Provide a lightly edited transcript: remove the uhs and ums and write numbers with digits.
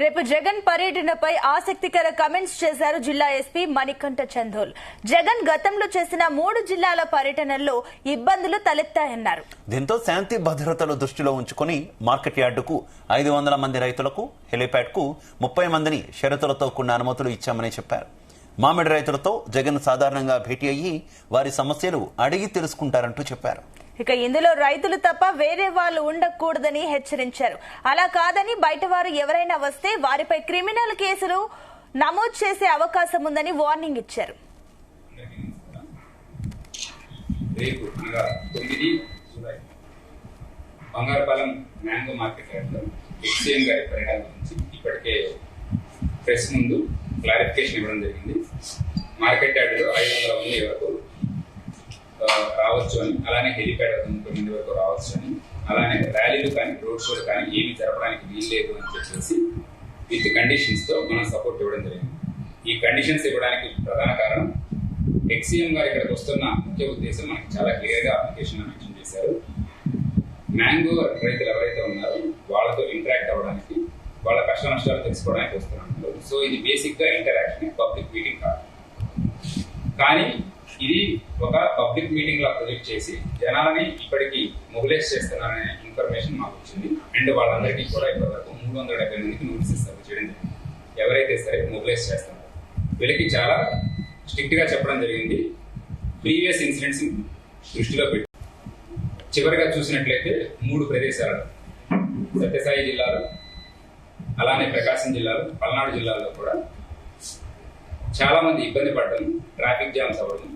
రేపు జగన్ పర్యటనపై ఆసక్తికర కామెంట్స్ చేశారు జిల్లా ఎస్పీ మణికంఠ చందోల్. జగన్ గతంలో చేసిన 3 జిల్లాల పర్యటనల్లో ఇబ్బందులు తలెత్తాయన్నారు. దీంతో శాంతి భద్రతలు దృష్టిలో ఉంచుకుని మార్కెట్ యార్డుకు 500 మంది రైతులకు, హెలిప్యాడ్ కు 30 మందిని షరతులతో కూడిన అనుమతులు ఇచ్చామని చెప్పారు. మామిడి రైతులతో జగన్ సాధారణంగా భేటీ అయ్యి వారి సమస్యలు అడిగి తెలుసుకుంటారంటూ చెప్పారు. ఇక ఇందులో రైతులు తప్ప వేరే వాళ్ళు ఉండకూడదని హెచ్చరించారు. అలా కాదని బయట వారు ఎవరైనా వస్తే వారిపై క్రిమినల్ కేసులు నమోదు చేసే అవకాశం ఉందని వార్నింగ్ ఇచ్చారు. బంగారపాలెం మ్యాంగో మార్కెట్ యార్డ్లో ఎక్స్చేంజ్ గారి పరిణామం గురించి ఇప్పటికే ప్రెస్ ముందు క్లారిఫికేషన్ ఇవ్వడం జరిగింది. మార్కెట్ యార్డ్లో 500 మంది వరకు రావచ్చు అని, అలానే హెలిప్యాడ్ 30 మంది వరకు రావచ్చు అని, అలానే ర్యాలీలు కానీ రోడ్ షోలు కానీ ఏమి జరపడానికి వీల్లేదు అని చెప్పేసి విత్ కండిషన్స్ తో మనం సపోర్ట్ ఇవ్వడం జరిగింది. ఈ కండిషన్స్ ఇవ్వడానికి ప్రధాన కారణం ఎక్సీఎం గారు ఇక్కడికి వస్తున్న ముఖ్య ఉద్దేశం మనకి చాలా క్లియర్ గా అప్లికేషన్ మెన్షన్ చేశారు. మ్యాంగో రైతులు ఎవరైతే ఉన్నారో వాళ్ళతో ఇంటరాక్ట్ అవ్వడానికి, వాళ్ళ కష్ట నష్టాలు తెలుసుకోవడానికి వస్తున్నారు. సో ఇది బేసిక్ గా ఇంటరాక్షన్, పబ్లిక్ మీటింగ్ కాదు. కానీ ఇది ఒక పబ్లిక్ మీటింగ్ లా ప్రొజెక్ట్ చేసి జనాలని ఇప్పటికీ మొబిలైజ్ చేస్తున్నారనే ఇన్ఫర్మేషన్ మాకు వచ్చింది. అండ్ వాళ్ళందరికీ కూడా ఇప్పటివరకు 370 మందికి నోటీసెస్ సర్వ్ చేయడం జరిగింది. ఎవరైతే సరే మొబిలైజ్ చేస్తున్నారు వీళ్ళకి చాలా స్ట్రిక్ట్ గా చెప్పడం జరిగింది. ప్రీవియస్ ఇన్సిడెంట్స్ దృష్టిలో పెట్టి చివరిగా చూసినట్లయితే 3 ప్రదేశాలు, సత్యసాయి జిల్లాలో, అలానే ప్రకాశం జిల్లాలో, పల్నాడు జిల్లాలో కూడా చాలా మంది ఇబ్బంది పడడం, ట్రాఫిక్ జామ్స్ అవ్వడం,